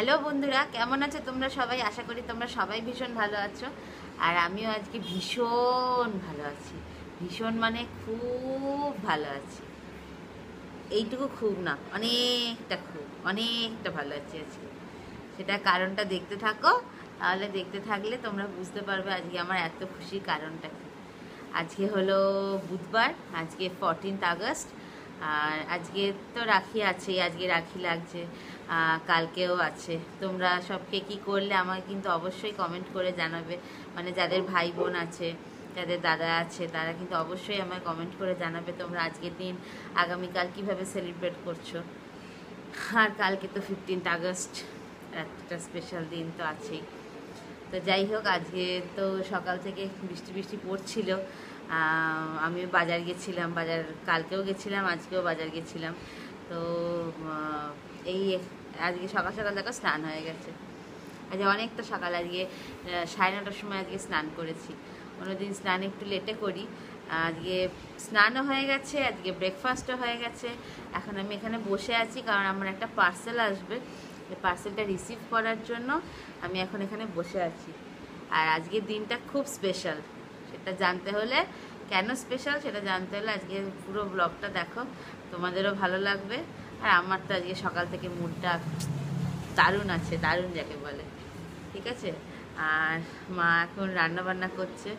Hello বন্ধুরা, কেমন আছো তোমরা সবাই? আশা করি তোমরা সবাই ভীষণ ভালো আছো। আর আমিও আজকে ভীষণ ভালো আছি। ভীষণ মানে খুব ভালো আছি। এইটুকু খুব না, অনেকটা ভালো আছি আজকে। সেটা কারণটা দেখতে থাকো, তাহলে দেখতে থাকলে তোমরা বুঝতে পারবে আজকে আমার এত খুশির কারণটা কি। আজকে হলো বুধবার, আজকে 14th আগস্ট। আর আজকে তো রাখি আছে, আজকে রাখি লাগছে, কালকেও আছে। তোমরা সবকে কি করলে আমাকে কিন্তু অবশ্যই কমেন্ট করে জানাবে। মানে যাদের ভাই বোন আছে, যাদের দাদা আছে, তারা কিন্তু অবশ্যই আমায় কমেন্ট করে জানাবে তোমরা আজকের দিন আগামীকাল কিভাবে সেলিব্রেট করছো। আর কালকে তো 15th আগস্ট, একটা স্পেশাল দিন তো আছেই। তো যাই হোক, আজকে তো সকাল থেকে বৃষ্টি বৃষ্টি পড়ছিল। আমি বাজার গেছিলাম, কালকেও গেছিলাম, আজকেও বাজার গেছিলাম। তো এই আজকে সকাল সকাল দেখো স্নান হয়ে গেছে। আজকে অনেকটা সকাল, আজকে 9:30টার সময় আজকে স্নান করেছি। অন্যদিন স্নান একটু লেটে করি, আজকে স্নানও হয়ে গেছে, আজকে ব্রেকফাস্টও হয়ে গেছে। এখন আমি এখানে বসে আছি কারণ আমার একটা পার্সেল আসবে। এই পার্সেলটা রিসিভ করার জন্য আমি এখন এখানে বসে আছি। আর আজকের দিনটা খুব স্পেশাল, সেটা জানতে হলে, কেন স্পেশাল সেটা জানতে হলে আজকে পুরো ব্লগটা দেখো, তোমাদেরও ভালো লাগবে। আর আমার তো আজকে সকাল থেকে মুডটা দারুণ আছে, দারুণ যাকে বলে। ঠিক আছে। আর মা এখন রান্না বান্না করছে,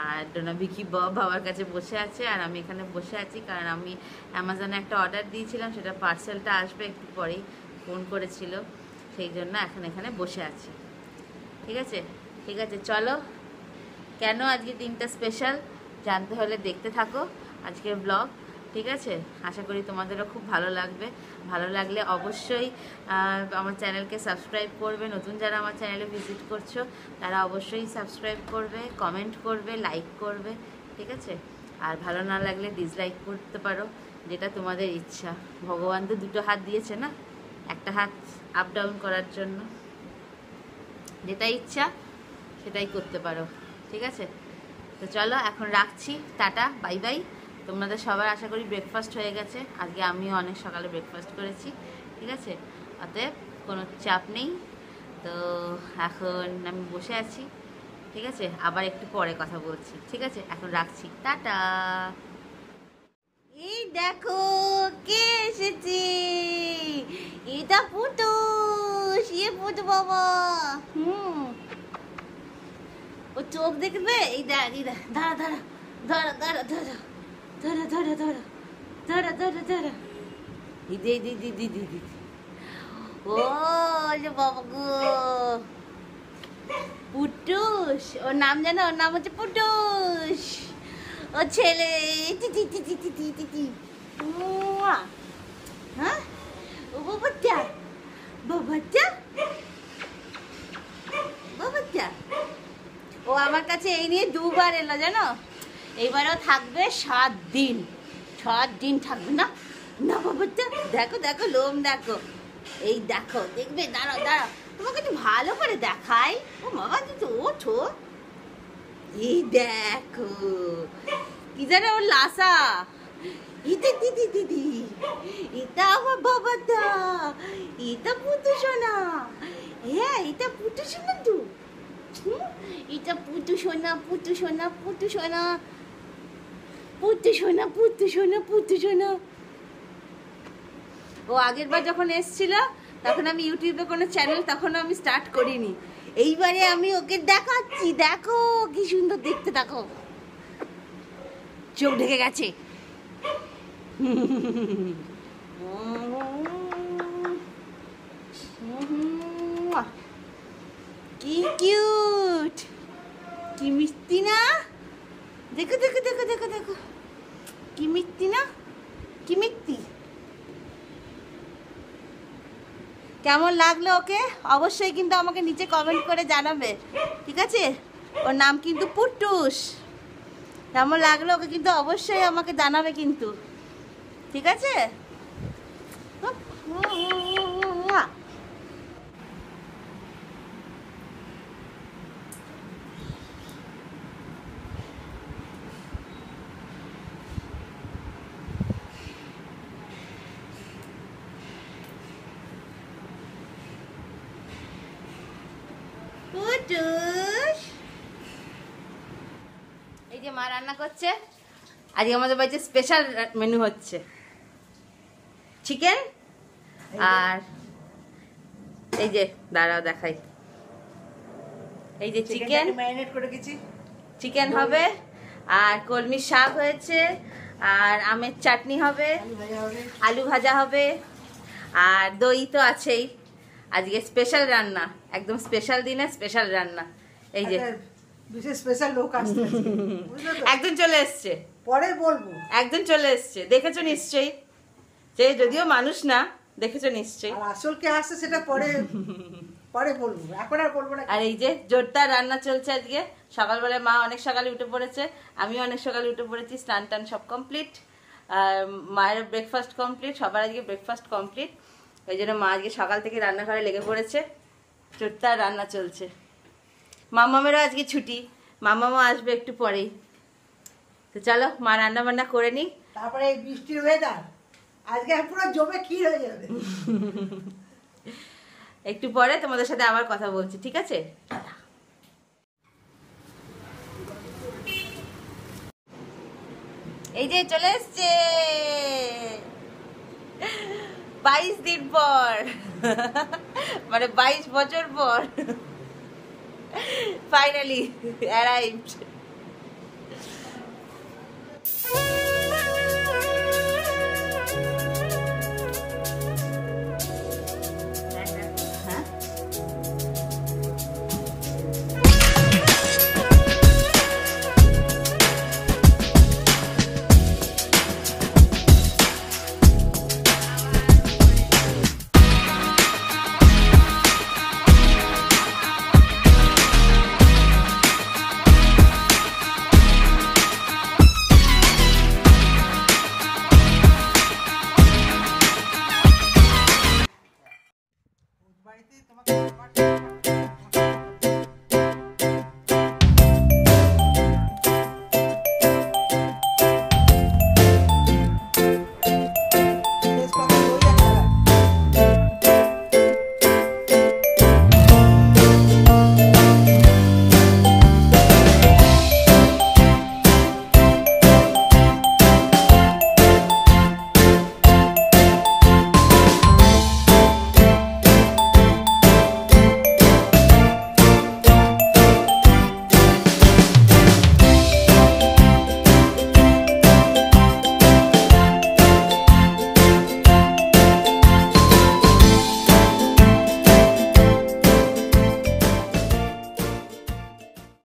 আর ডোনা বিকি বাবার কাছে বসে আছে, আর আমি এখানে বসে আছি কারণ আমি অ্যামাজনে একটা অর্ডার দিয়েছিলাম, সেটা পার্সেলটা আসবে একটু পরেই, ফোন করেছিল, সেই জন্য এখন এখানে বসে আছি। ঠিক আছে, ঠিক আছে, চলো। কেন আজকে দিনটা স্পেশাল জানতে হলে দেখতে থাকো আজকের ব্লগ। ঠিক আছে, আশা করি তোমাদেরও খুব ভালো লাগবে। ভালো লাগলে অবশ্যই আমার চ্যানেলকে সাবস্ক্রাইব করবে। নতুন যারা আমার চ্যানেলে ভিজিট করছো তারা অবশ্যই সাবস্ক্রাইব করবে, কমেন্ট করবে, লাইক করবে। ঠিক আছে। আর ভালো না লাগলে ডিসলাইক করতে পারো, যেটা তোমাদের ইচ্ছা। ভগবান তো দুটো হাত দিয়েছে না, একটা হাত আপ ডাউন করার জন্য। যেটা ইচ্ছা সেটাই করতে পারো। ঠিক আছে, তো চলো এখন রাখছি, টাটা, বাই বাই। তোমাদের সবার আশা করি ব্রেকফাস্ট হয়ে গেছে। আজকে আমিও অনেক সকালে ব্রেকফাস্ট করেছি। ঠিক আছে, অতএব কোনো চাপ নেই। তো এখন আমি বসে আছি। ঠিক আছে, আবার একটু পরে কথা বলছি। ঠিক আছে, এখন রাখছি, টাটা। এই দেখো কে এসেছে, এটা পুটু, পুটু বাবা। ও চোখ দেখবে, এই দেখ, এই দেখ, দাঁড়া দাঁড়া দাঁড়া দাঁড়া দাঁড়া দাঁড়া দাঁড়া দাঁড়া দাঁড়া দাঁড়া দাঁড়া, দিদি দিদি দিদি দিদি। ও যে বাবা গো, পুটুস ওর নাম, জানো? ওর নাম হচ্ছে পুটুস। ও ছেলে, হ্যাঁ, ও বাবাটা, বাবাটা, বাবাটা। ও আমার কাছে এই নিয়ে 2বার এলো, জানো? এইবারও থাকবে 7 দিন। 7 দিন থাকবে না, না বাবাটা। দেখো দেখো লোম দেখো, এই দেখো, দেখবে, দাঁড়াও দাঁড়াও, তোমাকে একটু ভালো করে দেখাই। ও বাবা, তুই ওঠো, এই দেখো কি জানো, ওর লাসা। এটা দিদি দিদি, এটা আমার বাবাটা, এটা পুটু সোনা। হ্যাঁ, এটা পুটু সোনা তো, এটা পুটু সোনা, পুটু সোনা, পুটু সোনা, পুটু সোনা, পুটু সোনা, পুটু সোনা। ও আগের বার যখন এসেছিল তখন আমি ইউটিউবে কোনো চ্যানেল তখন আমি স্টার্ট করিনি। এইবারে আমি ওকে দেখাচ্ছি, দেখো কি সুন্দর দেখতে, দেখো চোখ ঢেকে গেছে। কি কিউট, কি মিষ্টি না? দেখো দেখো দেখো দেখো দেখো, কি মিষ্টি না, কি মিষ্টি। কেমন লাগলো ওকে অবশ্যই কিন্তু আমাকে নিচে কমেন্ট করে জানাবে। ঠিক আছে, ওর নাম কিন্তু পুটুস। কেমন লাগলো ওকে কিন্তু অবশ্যই আমাকে জানাবে কিন্তু। ঠিক আছে। টুস। এই যে মা রান্না করছে, আজকে আমাদের বাড়িতে স্পেশাল মেনু হচ্ছে চিকেন। আর এই যে দাঁড়াও দেখাই, এই যে চিকেন ম্যারিনেট করে গেছি, চিকেন হবে, আর কলমি শাক হয়েছে, আর আমের চাটনি হবে, আলু ভাজা হবে, আর দই তো আছেই। আজকে স্পেশাল রান্না, একদম স্পেশাল দিনে স্পেশাল রান্না। এই যে বিশেষ স্পেশাল লোক আসছে, একজন চলে এসছে, পরে বলবো। একজন চলে এসছে, দেখেছো নিশ্চয়ই, যে যদিও মানুষ না, দেখেছো নিশ্চয়ই। আর আসল কে আসছে সেটা পরে পরে বলবো, এখন আর বলবো না। আর এই যে জোরদার রান্না চলছে আজকে। সকালবেলায় মা অনেক সকালে উঠে পড়েছে, আমিও অনেক সকালে উঠে পড়েছি, স্নান টান সব কমপ্লিট, আর মায়ের ব্রেকফাস্ট কমপ্লিট, সবার আজকে ব্রেকফাস্ট কমপ্লিট। ওই জন্য মা আজকে সকাল থেকে রান্নাঘরে লেগে পড়েছে, জোরদার রান্না চলছে। মামামেরও আজকে ছুটি, মামামও আসবে একটু পরেই। তো চলো মা রান্না বান্না করে নিই। তারপরে এই বৃষ্টির ওয়েদার আজকে পুরো জমে ক্ষীর হয়ে যাবে। একটু পরে তোমাদের সাথে আবার কথা বলছি, ঠিক আছে? এই যে চলে এসছে 22 দিন পর, মানে 22 বছর পর ফাইনালি অ্যারাইভড।